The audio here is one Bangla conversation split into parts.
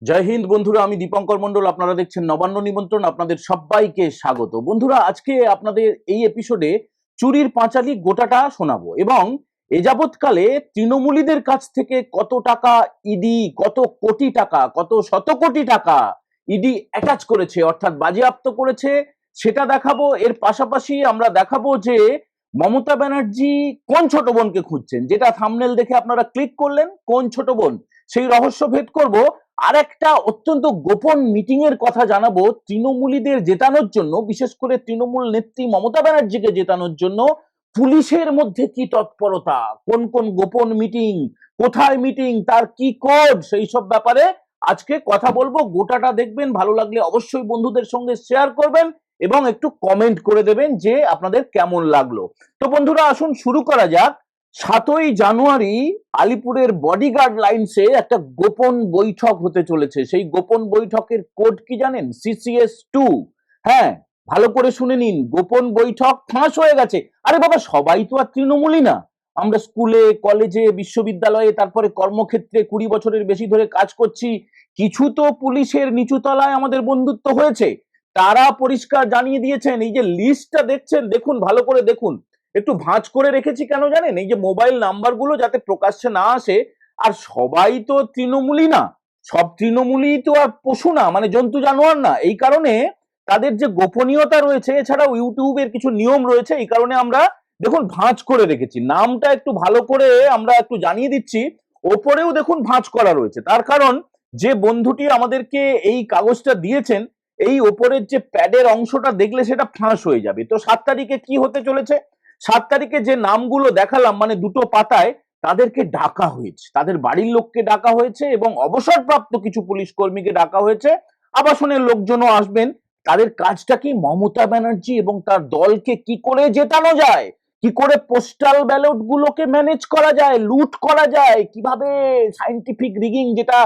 জয় হিন্দ বন্ধুরা, আমি দীপঙ্কর মন্ডল। আপনারা দেখছেন নবান্ন নিমন্ত্রণ। আপনাদের সবাইকে স্বাগত। বন্ধুরা, আজকে আপনাদের এই এপিসোডে চুরির পাঁচালী গোটাটা শোনাবো এবং এ যাবৎকালে তৃণমূলীদের কাছ থেকে কত টাকা ইডি, কত কোটি টাকা, কত শত কোটি টাকা ইডি অ্যাটাচ করেছে, অর্থাৎ বাজেয়াপ্ত করেছে, সেটা দেখাবো। এর পাশাপাশি আমরা দেখাবো যে মমতা ব্যানার্জি কোন ছোট বোনকে খুঁজছেন, যেটা থাম্বনেল দেখে আপনারা ক্লিক করলেন। কোন ছোট বোন, সেই রহস্য ভেদ করব। আর একটা অত্যন্ত গোপন মিটিং এর কথা জানাবো তৃণমূলীদের জেতানোর জন্য, বিশেষ করে তৃণমূল নেত্রী মমতা ব্যানার্জিকে জেতানোর জন্য পুলিশের মধ্যে কি তৎপরতা, কোন কোন গোপন মিটিং, কোথায় মিটিং, তার কি কোড, সেই সব ব্যাপারে আজকে কথা বলবো। গোটাটা দেখবেন, ভালো লাগলে অবশ্যই বন্ধুদের সঙ্গে শেয়ার করবেন এবং একটু কমেন্ট করে দেবেন যে আপনাদের কেমন লাগলো। তো বন্ধুরা, আসুন শুরু করা যাক। 7ই জানুয়ারি আলিপুরের বডিগার্ড লাইন্সে একটা গোপন বৈঠক হতে চলেছে। সেই গোপন বৈঠকের কোড কি জানেন? CCS2। হ্যাঁ, ভালো করে শুনে নিন। গোপন বৈঠক ফাঁস হয়ে গেছে। আরে বাবা, সবাই তো আর তৃণমূলী না। আমরা স্কুলে, কলেজে, বিশ্ববিদ্যালয়ে, তারপরে কর্মক্ষেত্রে 20 বছরের বেশি ধরে কাজ করছি। কিছু তো পুলিশের নিচু তলায় আমাদের বন্ধুত্ব হয়েছে। তারা পরিষ্কার জানিয়ে দিয়েছেন। এই যে লিস্টটা দেখছেন, দেখুন, ভালো করে দেখুন। একটু ভাঁজ করে রেখেছি কেন জানেন? এই যে মোবাইল নাম্বারগুলো যাতে প্রকাশ্যে না আসে। আর সবাই তো তৃণমূলী না, সব তৃণমূলী তো আর পশু না, মানে জন্তু জানোয়ার না। এই কারণে তাদের যে গোপনীয়তা রয়েছে, এছাড়াও ইউটিউবের কিছু নিয়ম রয়েছে, এই কারণে আমরা দেখুন ভাঁজ করে রেখেছি। নামটা একটু ভালো করে আমরা একটু জানিয়ে দিচ্ছি। ওপরেও দেখুন ভাঁজ করা রয়েছে। তার কারণ, যে বন্ধুটি আমাদেরকে এই কাগজটা দিয়েছেন, এই ওপরের যে প্যাডের অংশটা দেখলে সেটা ফাঁস হয়ে যাবে। তো 7 তারিখে কি হতে চলেছে? 7 তারিখে যে নামগুলো দেখালাম, মানে দুটো পাতায়, তাদেরকে ডাকা হয়েছে, তাদের বাড়ির লোককে ডাকা হয়েছে এবং অবসরপ্রাপ্ত কিছু পুলিশ কর্মীকে ডাকা হয়েছে। আবাসনের লোকজনও আসবেন। তাদের কাজটা কি? মমতা ব্যানার্জি এবং তার দলকে কি করে জেতানো যায়, কি করে পোস্টাল ব্যালট গুলোকে ম্যানেজ করা যায়, লুট করা যায়, কিভাবে সাইন্টিফিক রিগিং, যেটা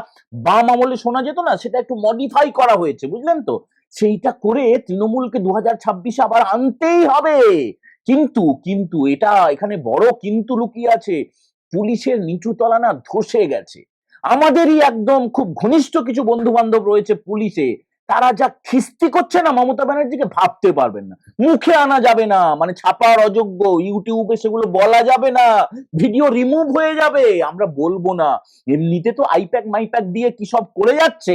বাম আমলে শোনা যেত না, সেটা একটু মডিফাই করা হয়েছে, বুঝলেন তো? সেইটা করে তৃণমূলকে 2026 আবার আনতেই হবে। কিন্তু কিন্তু এটা, এখানে বড় কিন্তু লুকিয়ে আছে। পুলিশের নিচু তলা না ধসে গেছে। আমাদেরই একদম খুব ঘনিষ্ঠ কিছু বন্ধু বান্ধব রয়েছে পুলিশে। তারা যা খিস্তি করছে না মমতা ব্যানার্জিকে, ভাবতে পারবেন না। মুখে আনা যাবে না, মানে ছাপার অযোগ্য, ইউটিউবে সেগুলো বলা যাবে না, ভিডিও রিমুভ হয়ে যাবে, আমরা বলবো না। এমনিতে তো আইপ্যাক মাইপ্যাক দিয়ে কি সব করে যাচ্ছে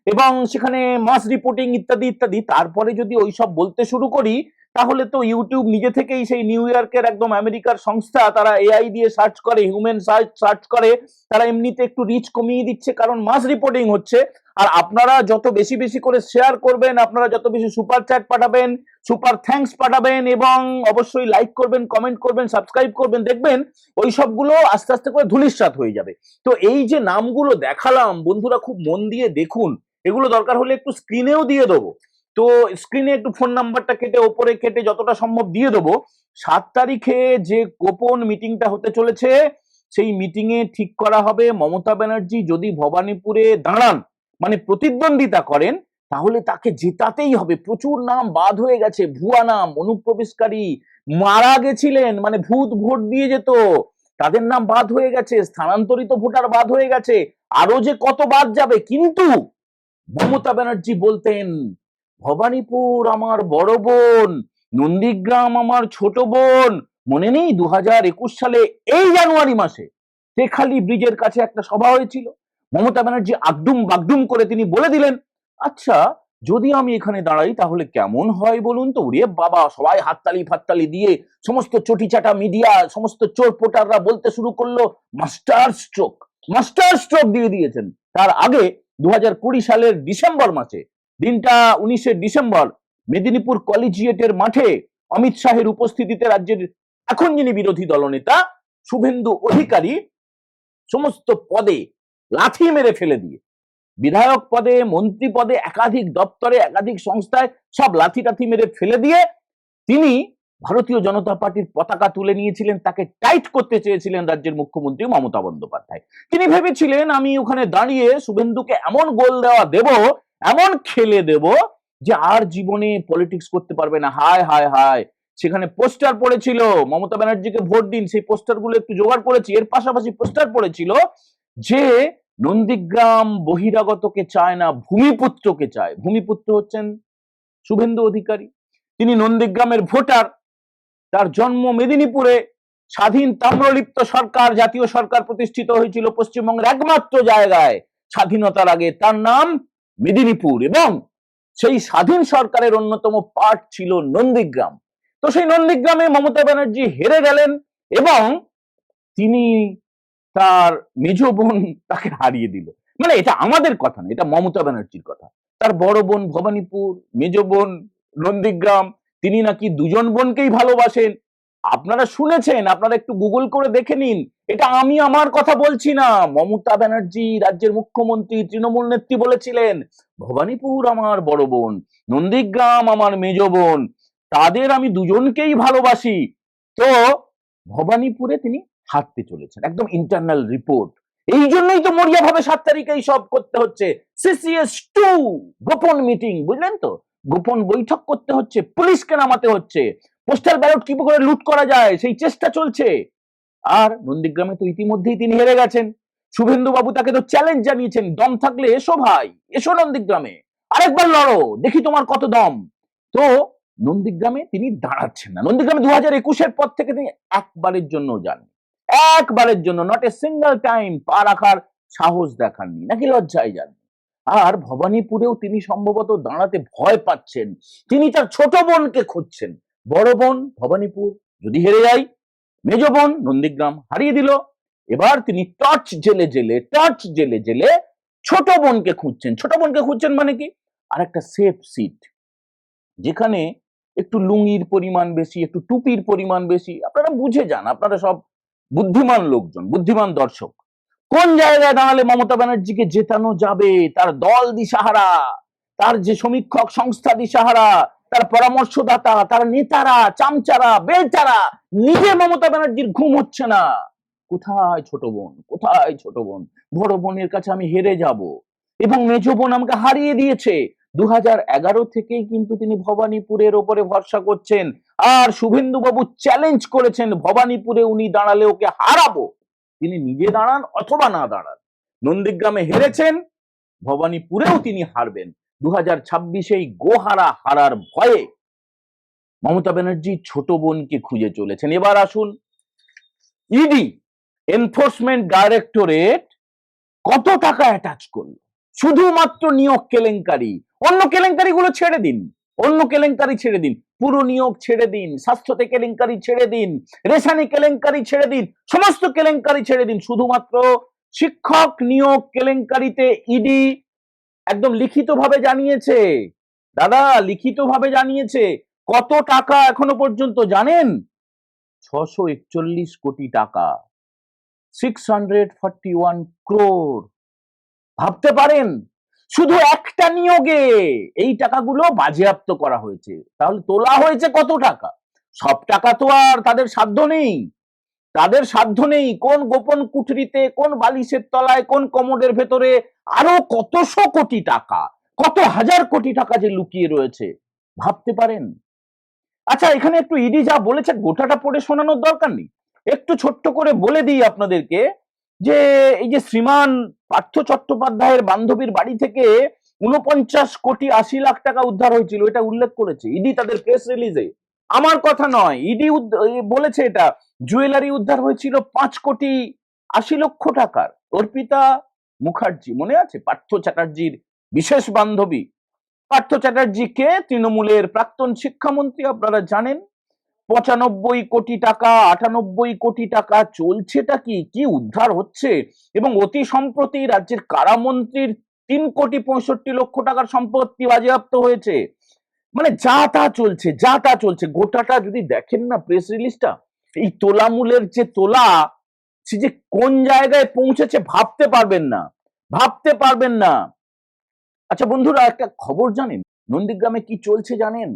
এবং সেখানে মাস রিপোর্টিং ইত্যাদি ইত্যাদি। তারপরে যদি ওইসব বলতে শুরু করি, তাহলে তো ইউটিউব নিজে থেকেই, সেই নিউ ইয়র্কের একদম আমেরিকার সংস্থা, তারা এআই দিয়ে সার্চ করে, হিউম্যান সার্চ করে, তারা এমনিতে একটু রিচ কমিয়ে দিচ্ছে, কারণ মাস রিপোর্টিং হচ্ছে। আর আপনারা যত বেশি বেশি করে শেয়ার করবেন, আপনারা যত বেশি সুপার চ্যাট পাঠাবেন, সুপার থ্যাঙ্কস পাঠাবেন এবং অবশ্যই লাইক করবেন, কমেন্ট করবেন, সাবস্ক্রাইব করবেন, দেখবেন ওই সবগুলো আস্তে আস্তে করে ধূলিসাৎ হয়ে যাবে। তো এই যে নামগুলো দেখালাম, বন্ধুরা খুব মন দিয়ে দেখুন। এগুলো দরকার হলে একটু স্ক্রিনেও দিয়ে দেবো। তো স্ক্রিনে একটু ফোন নাম্বারটা কেটে, ওপরে কেটে যতটা সম্ভব দিয়ে দেবো। 7 তারিখে যে গোপন মিটিংটা হতে চলেছে, সেই মিটিং এ ঠিক করা হবে মমতা ব্যানার্জি যদি ভবানীপুরে দাঁড়ান, মানে প্রতিদ্বন্দ্বিতা করেন, তাহলে তাকে জেতাতেই হবে। প্রচুর নাম বাদ হয়ে গেছে, ভুয়া নাম, অনুপ্রবেশকারী, মারা গেছিলেন, মানে ভূত ভোট দিয়ে যেত, তাদের নাম বাদ হয়ে গেছে, স্থানান্তরিত ভোটার বাদ হয়ে গেছে, আরো যে কত বাদ যাবে। কিন্তু মমতা ব্যানার্জি বলতেন, ভবানীপুর আমার বড় বোন, নন্দীগ্রাম আমার ছোট বোন। মনে নেই 2021 সালে এই জানুয়ারি মাসে তেখালি ব্রিজের কাছে একটা সভা হয়েছিল। মমতা ব্যানার্জি আগডুম বাগডুম করে তিনি বলে দিলেন, আচ্ছা, যদি আমি এখানে দাঁড়াই তাহলে কেমন হয় বলুন তো। ওরে বাবা, সবাই হাততালি ফাততালি দিয়ে, সমস্ত চটিচাটা মিডিয়া, সমস্ত চোর পোটাররা বলতে শুরু করলো, মাস্টার স্ট্রোক, মাস্টার স্ট্রোক দিয়ে দিয়েছেন। তার আগে 2020 সালের ডিসেম্বর মাসে, দিনটা 19শে ডিসেম্বর, মেদিনীপুর কলেজিয়েটের মাঠে অমিত শাহের উপস্থিতিতে রাজ্যের এখন যিনি বিরোধী দলনেতা শুভেন্দু অধিকারী সমস্ত পদে লাথি মেরে ফেলে দিয়ে, বিধায়ক পদে, মন্ত্রী পদে, একাধিক দপ্তরে, একাধিক সংস্থায় সব লাথি টাথি মেরে ফেলে দিয়ে তিনি ভারতীয় জনতা পার্টির পতাকা তুলে নিয়েছিলেন। তাকে টাইট করতে চেয়েছিলেন রাজ্যের মুখ্যমন্ত্রী মমতা বন্দ্যোপাধ্যায়। তিনি ভেবেছিলেন, আমি ওখানে দাঁড়িয়ে শুভেন্দুকে এমন গোল দেওয়া দেব, এমন খেলে দেব, যে আর জীবনে পলিটিক্স করতে পারবে না। হায় হায় হায়, সেখানে পোস্টার পড়েছিল, মমতা ব্যানার্জিকে ভোট দিন, সেই পোস্টার গুলো একটু জোগাড় করেছি। এর পাশাপাশি পোস্টার পড়েছিল যে নন্দীগ্রাম বহিরাগতকে চায় না, ভূমিপুত্রকে চায়। ভূমিপুত্র হচ্ছেন শুভেন্দু অধিকারী, তিনি নন্দীগ্রামের ভোটার, তার জন্ম মেদিনীপুরে। স্বাধীন তাম্রলিপ্ত সরকার, জাতীয় সরকার প্রতিষ্ঠিত হয়েছিল পশ্চিমবঙ্গের একমাত্র জায়গায় স্বাধীনতার আগে, তার নাম মেদিনীপুর, এবং সেই স্বাধীন সরকারের অন্যতম পার্ট ছিল নন্দীগ্রাম। তো সেই নন্দীগ্রামে মমতা ব্যানার্জি হেরে গেলেন এবং তিনি তার মেজ বোন তাকে হারিয়ে দিল। মানে এটা আমাদের কথা না, এটা মমতা ব্যানার্জির কথা। তার বড় বোন ভবানীপুর, মেজ বোন নন্দীগ্রাম, তিনি নাকি দুজন বোনকেই ভালোবাসেন। আপনারা শুনেছেন, আপনারা একটু গুগল করে দেখে নিন, এটা আমি আমার কথা বলছি না, মমতা ব্যানার্জি রাজ্যের মুখ্যমন্ত্রী, তৃণমূল নেত্রী বলেছিলেন ভবানীপুর আমার বড় বোন, নন্দীগ্রাম আমার মেজ বোন, তাদের আমি দুজনকেই ভালোবাসি। তো ভবানীপুরে তিনি হারতে চলেছেন, একদম ইন্টারনাল রিপোর্ট। এই জন্যই তো মরিয়া ভাবে 7 তারিখে সব করতে হচ্ছে, CCS2 গোপন মিটিং, বুঝলেন তো, গোপন বৈঠক করতে হচ্ছে, পুলিশকে নামাতে হচ্ছে, পোস্টাল ব্যালট কি করে লুট করা যায় সেই চেষ্টা চলছে। আর নন্দীগ্রামে তো ইতিমধ্যেই তিনি হেরে গেছেন। শুভেন্দু বাবু তাকে তো চ্যালেঞ্জ জানিয়েছেন, দম থাকলে এসো ভাই, এসো নন্দীগ্রামে, আরেকবার লড়ো, দেখি তোমার কত দম। তো নন্দীগ্রামে তিনি দাঁড়াচ্ছেন না। নন্দীগ্রামে 2021-এর পর থেকে তিনি একবারের জন্য যাননি, একবারের জন্য, নট এ সিঙ্গেল টাইম পা রাখার সাহস দেখাননি, নাকি লজ্জায় যাননি। আর ভবানীপুরেও তিনি সম্ভবত দাঁড়াতে ভয় পাচ্ছেন, তিনি তার ছোট বোনকে খুঁজছেন। বড় বোন ভবানীপুর যদি হেরে যায়, মেজ বোন নন্দীগ্রাম হারিয়ে দিল, এবার তিনি টর্চ জেলে জেলে ছোট বোনকে খুঁজছেন। ছোট বোনকে খুঁজছেন মানে কি, আর একটা সেফ সিট, যেখানে একটু লুঙ্গির পরিমাণ বেশি, একটু টুপির পরিমাণ বেশি। আপনারা বুঝে যান, আপনারা সব বুদ্ধিমান লোকজন, বুদ্ধিমান দর্শক, কোন জায়গায় দাঁড়ালে মমতা ব্যানার্জিকে জেতানো যাবে। তার দল দিশাহারা, তার যে সমীক্ষক সংস্থা দিশাহারা, তার পরামর্শদাতা, তার নেতারা চামচারা বেচারা, নিজে মমতা ব্যানার্জির ঘুম হচ্ছে না। কোথায় ছোট বোন, কোথায় ছোট বোন, বড় বোনের কাছে আমি হেরে যাব, এবং মেজ বোন আমাকে হারিয়ে দিয়েছে। 2011 থেকেই কিন্তু তিনি ভবানীপুরের ওপরে ভরসা করছেন, আর শুভেন্দু বাবু চ্যালেঞ্জ করেছেন ভবানীপুরে উনি দাঁড়ালে ওকে হারাবো। তিনি নিজে দাঁড়ান অথবা না দাঁড়ান, নন্দীগ্রামে হেরেছেন, ভবানীপুরেও তিনি হারবেন। 2026-এই গোহারা হারার ভয়ে মমতা ব্যানার্জি ছোট বোনকে খুঁজে চলেছেন। এবার আসুন, ইডি, এনফোর্সমেন্ট ডাইরেক্টরেট কত টাকা অ্যাটাচ করলো শুধুমাত্র নিয়োগ কেলেঙ্কারি। অন্য কেলেঙ্কারি গুলো ছেড়ে দিন, অন্য কেলেঙ্কারি ছেড়ে দিন, পুরো নিয়োগ ছেড়ে দিন, স্বাস্থ্যতে কেলেঙ্কারি ছেড়ে দিন, রেশানি কেলেঙ্কারি ছেড়ে দিন, সমস্ত কেলেঙ্কারি ছেড়ে দিন, শুধুমাত্র শিক্ষক নিয়োগ কেলেঙ্কারিতে ইডি একদম লিখিতভাবে জানিয়েছে, দাদা লিখিতভাবে জানিয়েছে, কত টাকা এখনো পর্যন্ত জানেন? 641 কোটি টাকা, 641 crore। ভাবতে পারেন, শুধু একটা নিয়োগে এই টাকাগুলো বাজেয়াপ্ত করা হয়েছে। তাহলে তোলা হয়েছে কত টাকা? সব টাকা তো আর তাদের সাধ্য নেই, তাদের সাধ্য নেই। কোন গোপন কুঠরিতে, কোন বালিশের তলায়, কোন কমোডের ভেতরে আরো কতশো কোটি টাকা, কত হাজার কোটি টাকা যে লুকিয়ে রয়েছে, ভাবতে পারেন? আচ্ছা, এখানে একটু ইডি যা বলেছে গোটাটা পড়ে শোনানোর দরকার নেই, একটু ছোট্ট করে বলে দিই আপনাদেরকে, যে এই যে শ্রীমান পার্থ চট্টোপাধ্যায়ের বান্ধবীর বাড়ি থেকে 49,80,00,000 টাকা উদ্ধার হয়েছিল, এটা উল্লেখ করেছে ইডি তাদের প্রেস রিলিজে, আমার কথা নয়, ইডি বলেছে এটা। জুয়েলারি উদ্ধার হয়েছিল 5,80,00,000 টাকার। অর্পিতা মুখার্জি, মনে আছে পার্থ চ্যাটার্জির বিশেষ বান্ধবী? পার্থ চ্যাটার্জিকে তৃণমূলের প্রাক্তন শিক্ষামন্ত্রী, আপনারা জানেন। 95 কোটি টাকা, 98 কোটি টাকা, চলছেটা কি, কি উদ্ধার হচ্ছে। এবং অতি সম্প্রতি রাজ্যের কারামন্ত্রীর 3,65,00,000 টাকার সম্পত্তি বাজেয়াপ্ত হয়েছে। মানে যা তা চলছে, যা তা চলছে। গোটাটা যদি দেখেন না প্রেস রিলিজটা, এই তোলামূলের যে তোলা, সে যে কোন জায়গায় পৌঁছেছে ভাবতে পারবেন না, ভাবতে পারবেন না। আচ্ছা বন্ধুরা, একটা খবর জানেন নন্দীগ্রামে কি চলছে জানেন?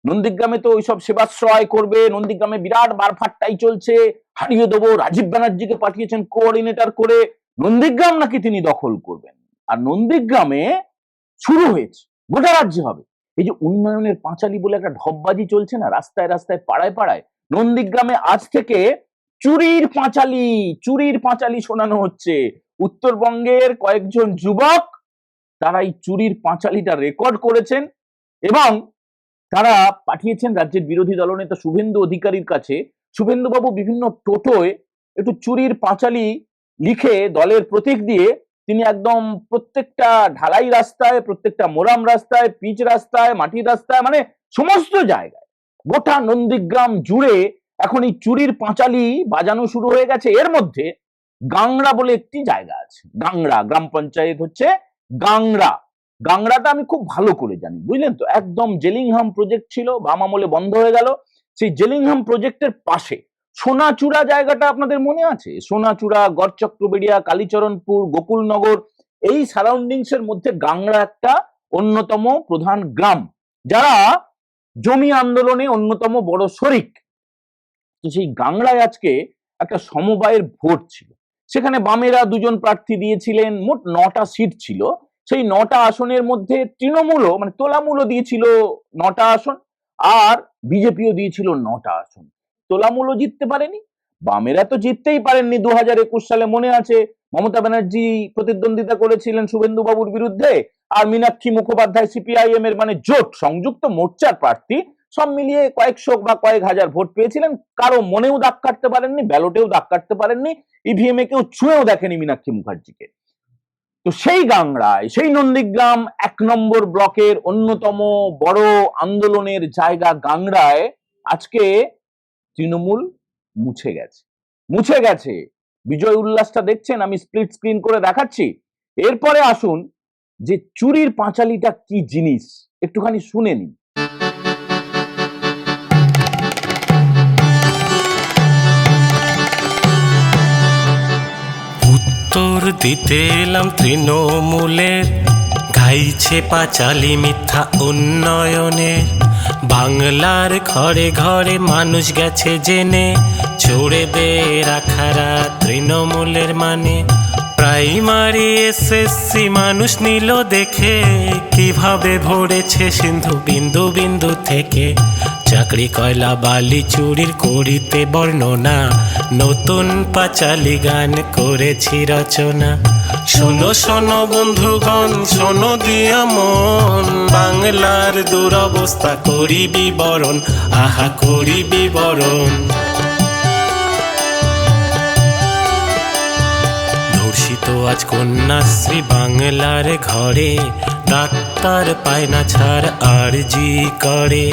নন্দীগ্রামে তো ওইসব সেবাশ্রয় করবে, নন্দীগ্রামে বিরাট মারফাটটাই চলছে, হারিয়ে দেবো, রাজীব ব্যানার্জিকে পাঠিয়েছেন কোঅর্ডিনেটর করে, নন্দীগ্রাম নাকি তিনি দখল করবেন। আর নন্দীগ্রামে শুরু হয়েছে, গোটা রাজ্যে হবে। এই যে উন্নয়নের পাঁচালী বলে একটা ঢপবাজি চলছে না রাস্তায় রাস্তায়, পাড়ায় পাড়ায়, নন্দীগ্রামে আজ থেকে চুরির পাঁচালী, চুরির পাঁচালী শোনানো হচ্ছে। উত্তরবঙ্গের কয়েকজন যুবক তারা এই চুরির পাঁচালিটা রেকর্ড করেছেন এবং তারা পাঠিয়েছেন রাজ্যের বিরোধী দলনেতা শুভেন্দু অধিকারীর কাছে। শুভেন্দুবাবু বিভিন্ন টোটোয় একটু চুরির পাঁচালি লিখে দলের প্রতীক দিয়ে তিনি একদম প্রত্যেকটা ঢালাই রাস্তায়, প্রত্যেকটা মোরাম রাস্তায়, পিচ রাস্তায়, মাটির রাস্তায়, মানে সমস্ত জায়গায় গোটা নন্দীগ্রাম জুড়ে এখন এই চুরির পাঁচালি বাজানো শুরু হয়ে গেছে। এর মধ্যে গাংড়া বলে একটি জায়গা আছে, গাংড়া গ্রাম পঞ্চায়েত হচ্ছে গাংড়া। গাংড়াটা আমি খুব ভালো করে জানি, বুঝলেন তো। একদম জেলিংহাম প্রজেক্ট ছিল, বাম আমলে বন্ধ হয়ে গেল। সেই জেলিংহাম প্রজেক্টের পাশে সোনাচূড়া জায়গাটা আপনাদের মনে আছে? সোনাচূড়া, গড়চক্রবেড়িয়া, কালীচরণপুর, গোকুলনগর, এই সারাউন্ডিংস এর মধ্যে গাংড়া একটা অন্যতম প্রধান গ্রাম, যারা জমি আন্দোলনে অন্যতম বড় শরিক। তো সেই গাংড়ায় আজকে একটা সমবায়ের ভোট ছিল। সেখানে বামেরা দুজন প্রার্থী দিয়েছিলেন, মোট 9টা সিট ছিল। সেই 9টা আসনের মধ্যে তৃণমূলও মানে তোলামূলও দিয়েছিল 9টা আসন, আর বিজেপিও দিয়েছিল 9টা আসন। তোলামূলও জিততে পারেনি, বামেরা তো জিততেই পারেননি। 2021 সালে মনে আছে মমতা ব্যানার্জি প্রতিদ্বন্দ্বিতা করেছিলেন শুভেন্দু বাবুর বিরুদ্ধে, আর মীনাক্ষী মুখোপাধ্যায় সিপিআইএম এর মানে জোট সংযুক্ত মোর্চার প্রার্থী, সব মিলিয়ে কয়েকশো বা কয়েক হাজার ভোট পেয়েছিলেন। কারো মনেও দাগ কাটতে পারেননি, ব্যালটেও দাগ কাটতে পারেননি, ইভিএম এ কেউ ছুঁয়েও দেখেনি মীনাক্ষী মুখার্জিকে। তো সেই গাংড়ায়, সেই নন্দীগ্রাম 1 নম্বর ব্লকের অন্যতম বড় আন্দোলনের জায়গা গাংড়ায় আজকে তৃণমূল মুছে গেছে, মুছে গেছে। বিজয় উল্লাসটা দেখছেন, আমি স্প্লিট স্ক্রিন করে দেখাচ্ছি। এরপরে আসুন যে চুরির পাঁচালিটা কি জিনিস একটুখানি শুনে নিন। উত্তর দিতে এলাম তৃণমূলের, গাইছে পাঁচালি মিথ্যা উন্নয়নের। বাংলার ঘরে ঘরে মানুষ গেছে জেনে, চোরেদের রাখারা তৃণমূলের মানে। প্রাইমারি এসএসসি মানুষ নিল দেখে, কিভাবে ভরেছে সিন্ধু বিন্দু বিন্দু থেকে। চাকরি কয়লা বালি চুরির করিতে বর্ণনা, নতুন পাঁচালি গান করেছি রচনা। শোনো শোনো বন্ধুগণ, শোনো দিয়া মন, বাংলার দুরবস্থা করি বিবরণ, আহা করি বিবরণ। ধর্ষিত আজ কন্যাশ্রী বাংলার ঘরে, ডাক্তার পায় না ছাড় আরজি করে।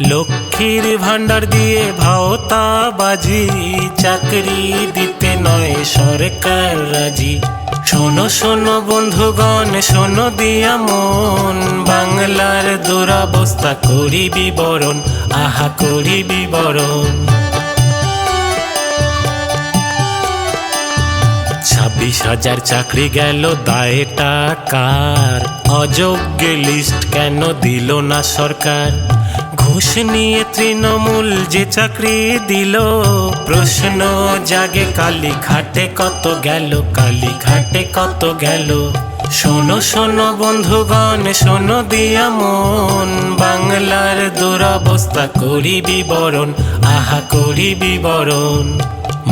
লক্ষ্মীর ভান্ডার দিয়ে ভাওতাবাজি, চাকরি দিতে নয় সরকার রাজি। শোনো শোনো বন্ধুগণ, শোনো দিয়া মন, বাংলার দুরবস্থা করি বিবরণ, আহা করি বিবরণ। 26,000 চাকরি গেল দায়ে টাকার, অযোগ্য লিস্ট কেন দিল না সরকার? ঘুষ নিয়ে তৃণমূল যে চাকরি দিল, প্রশ্ন জাগে কালীঘাটে কত গেল, কালীঘাটে কত গেল। শোনো শোনো বন্ধুগণ, শোনো দিয়া মন, বাংলার দুরবস্থা করি বিবরণ, আহা করি বিবরণ।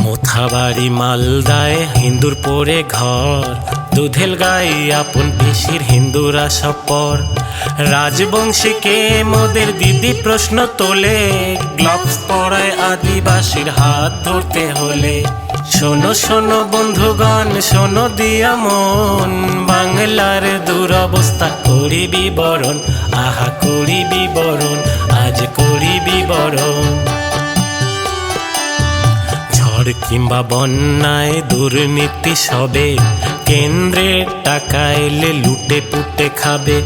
মোথাবাড়ি মালদায় হিন্দুর পরে ঘর, দুধেল গাই আপন পিসির হিন্দুরা সব পর। রাজবংশীকে মোদের দিদি প্রশ্ন তোলে, গ্লাভস পরায় আদিবাসীর হাত ধরতে হলে। শোনো শোনো বন্ধুগণ, শোনো দিয়া মন, বাংলার দুরবস্থা করি বিবরণ, আহা করি বিবরণ, আজ করি বিবরণ। কিংবা বন্যায় দুর্নীতি সবে, কেন্দ্রের টাকা এলে লুটে পুটে খাবে।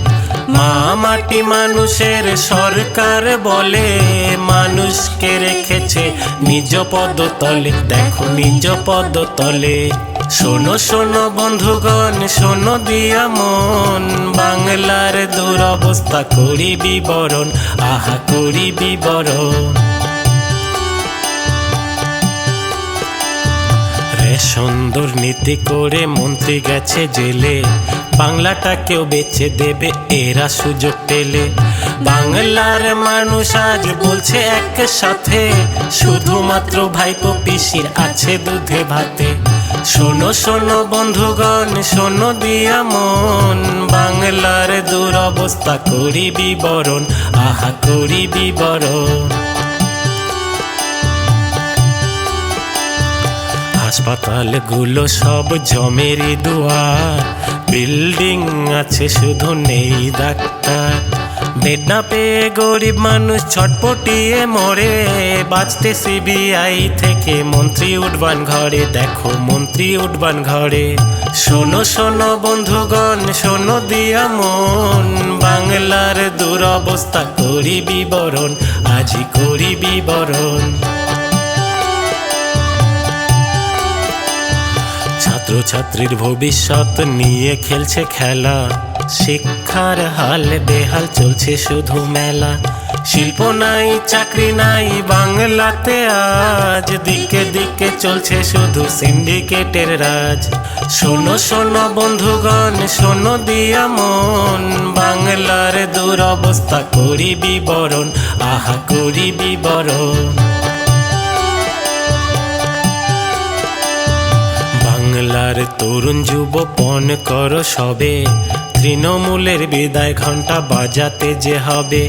মা মাটি মানুষের সরকার বলে, মানুষকে রেখেছে নিজ পদতলে, দেখো নিজ পদতলে। শোনো শোনো বন্ধুগণ, শোনো দিয়া মন, বাংলার দুরবস্থা করি বিবরণ, আহা করি বিবরণ। সুন্দর নীতি করে মন্ত্রী গেছে জেলে, বাংলাটাকেও বেচে দেবে এরা সুযোগ পেলে। বাংলার মানুষ আজ বলছে একসাথে, শুধুমাত্র ভাইপো পিসির আছে দুধে ভাতে। শোনো শোনো বন্ধুগণ, শোনো দিয়া মন, বাংলার দুরবস্থা করি বিবরণ, আহা করি বিবরণ। হাসপাতালগুলো সব জমেরই দুয়ার, বিল্ডিং আছে শুধু নেই ডাক্তার। বেড না পেয়ে গরিব মানুষ ছটপটিয়ে মরে, বাঁচতে সিবিআই থেকে মন্ত্রী উঠবান ঘরে, দেখো মন্ত্রী উঠবান ঘরে। শোনো শোনো বন্ধুগণ, শোনো দিয়া মন, বাংলার দুরবস্থা করি বিবরণ, আজই করি বিবরণ। ছাত্রছাত্রীর ভবিষ্যৎ নিয়ে খেলছে খেলা, শিক্ষার হাল বেহাল, চলছে শুধু মেলা। শিল্প নাই, চাকরি নাই বাংলাতে আজ, দিকে দিকে চলছে শুধু সিন্ডিকেটের রাজ। শোনো শোনো বন্ধুগণ, শোনো দিয়া মন, বাংলার দুরবস্থা করি বিবরণ, আহা করি বিবরণ। বাংলার তরুণ যুবপন করো সবে, তৃণমূলের বিদায় ঘণ্টা বাজাতে যে হবে।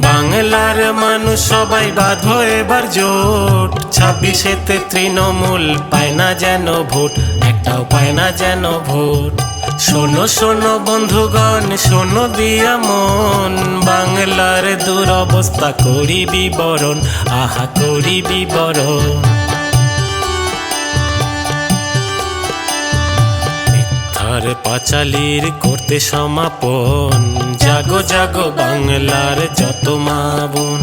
বাংলার মানুষ সবাই বাঁধো এবার জোট, 26-এতে তৃণমূল পায় না যেন ভোট, একটাও পায় না যেন ভোট। শোনো শোনো বন্ধুগণ, শোনো দিয়া মন, বাংলার দুরবস্থা করি বিবরণ, আহা করি বিবরণ। আর পাঁচালীর করতে সমাপন, জাগো জাগো বাংলার যত মা বোন,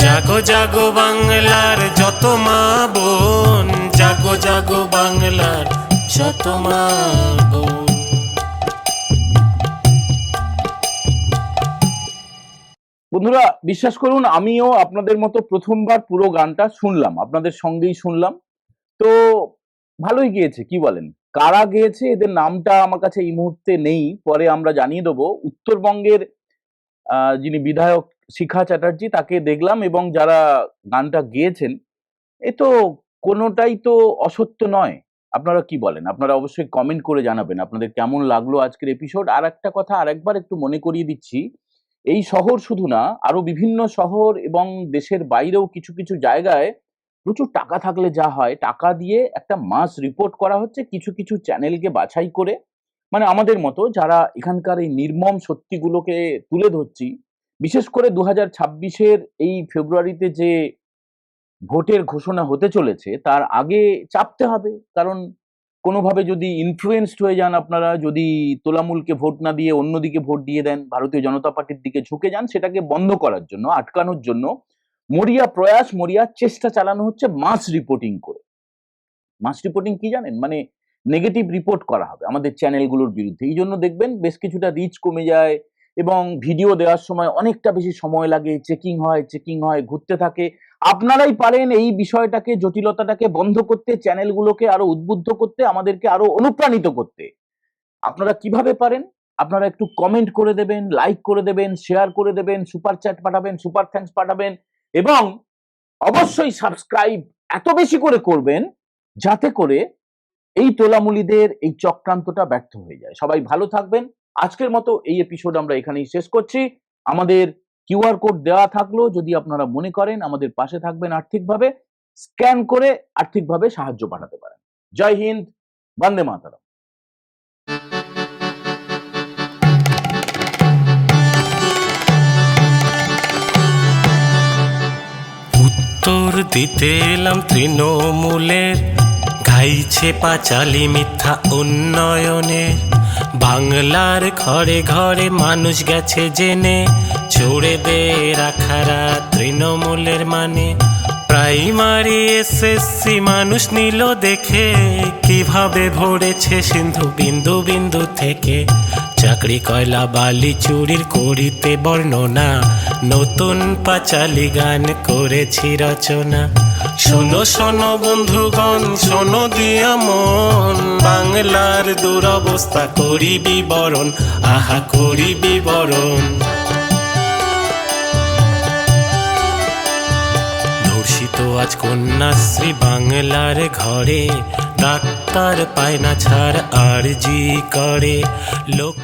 জাগো জাগো বাংলার যত মা বোন, জাগো জাগো বাংলার যত মা বোন। বন্ধুরা বিশ্বাস করুন, আমিও আপনাদের মতো প্রথমবার পুরো গানটা শুনলাম, আপনাদের সঙ্গেই শুনলাম। তো ভালোই গিয়েছে, কি বলেন? কারা গেয়েছে এদের নামটা আমার কাছে এই মুহূর্তে নেই, পরে আমরা জানিয়ে দেবো। উত্তরবঙ্গের যিনি বিধায়ক শিখা চ্যাটার্জি, তাকে দেখলাম, এবং যারা গানটা গেয়েছেন, এ তো কোনোটাই তো অসত্য নয়। আপনারা কি বলেন? আপনারা অবশ্যই কমেন্ট করে জানাবেন আপনাদের কেমন লাগলো আজকের এপিসোড। আর একটা কথা আরেকবার একটু মনে করিয়ে দিচ্ছি, এই শহর শুধু না, আরো বিভিন্ন শহর এবং দেশের বাইরেও কিছু কিছু জায়গায় প্রচুর টাকা থাকলে যা হয়, টাকা দিয়ে একটা মাস রিপোর্ট করা হচ্ছে কিছু কিছু চ্যানেলকে বাছাই করে, মানে আমাদের মতো যারা এখানকার এই নির্মম সত্যিগুলোকে তুলে ধরছি। বিশেষ করে 2026-এর এই ফেব্রুয়ারিতে যে ভোটের ঘোষণা হতে চলেছে, তার আগে চাপতে হবে। কারণ কোনোভাবে যদি ইনফ্লুয়েন্সড হয়ে যান আপনারা, যদি তোলামূলকে ভোট না দিয়ে অন্যদিকে ভোট দিয়ে দেন, ভারতীয় জনতা পার্টির দিকে ঝুঁকে যান, সেটাকে বন্ধ করার জন্য, আটকানোর জন্য মরিয়া প্রয়াস, মরিয়া চেষ্টা চালানো হচ্ছে মাস রিপোর্টিং করে। মাস রিপোর্টিং কি জানেন? মানে নেগেটিভ রিপোর্ট করা হবে আমাদের চ্যানেলগুলোর বিরুদ্ধে। এই জন্য দেখবেন বেশ কিছুটা রিচ কমে যায়, এবং ভিডিও দেওয়ার সময় অনেকটা বেশি সময় লাগে, চেকিং হয়, ঘুরতে থাকে। আপনারাই পারেন এই বিষয়টাকে, জটিলতাটাকে বন্ধ করতে, চ্যানেলগুলোকে আরো উদ্বুদ্ধ করতে, আমাদেরকে আরো অনুপ্রাণিত করতে। আপনারা কিভাবে পারেন? আপনারা একটু কমেন্ট করে দেবেন, লাইক করে দেবেন, শেয়ার করে দেবেন, সুপার চ্যাট পাঠাবেন, সুপার থ্যাঙ্কস পাঠাবেন, এবং অবশ্যই সাবস্ক্রাইব এত বেশি করে করবেন যাতে করে এই তোলামুলিদের এই চক্রান্তটা ব্যর্থ হয়ে যায়। সবাই ভালো থাকবেন। আজকের মতো এই এপিসোড আমরা এখানেই শেষ করছি। আমাদের কিউআর কোড দেওয়া থাকলো, যদি আপনারা মনে করেন আমাদের পাশে থাকবেন আর্থিকভাবে, স্ক্যান করে আর্থিকভাবে সাহায্য পাঠাতে পারেন। জয় হিন্দ, বন্দে মাতরম। উত্তর দিতে এলাম তৃণমূলের, গাইছে পাঁচালী মিথ্যা উন্নয়নের। বাংলার ঘরে ঘরে মানুষ গেছে জেনে, চড়ে দে রাখারা তৃণমূলের মানে। প্রাইমারি এসএসসি মানুষ নিল দেখে, কিভাবে ভরেছে সিন্ধু বিন্দু বিন্দু থেকে। চাকরি কয়লা বালি চুরির করিতে বর্ণনা, নতুন পাঁচালী গান করেছি রচনা। শোনো শোনো বন্ধুগণ, শোনো দিয়া মন, বাংলার দুরবস্থা করি বিবরণ, আহা করি বিবরণ। ধর্ষিত আজ কন্যাশ্রী বাংলার ঘরে, ডাক্তার পায় না ছাড় আর জি করে লোক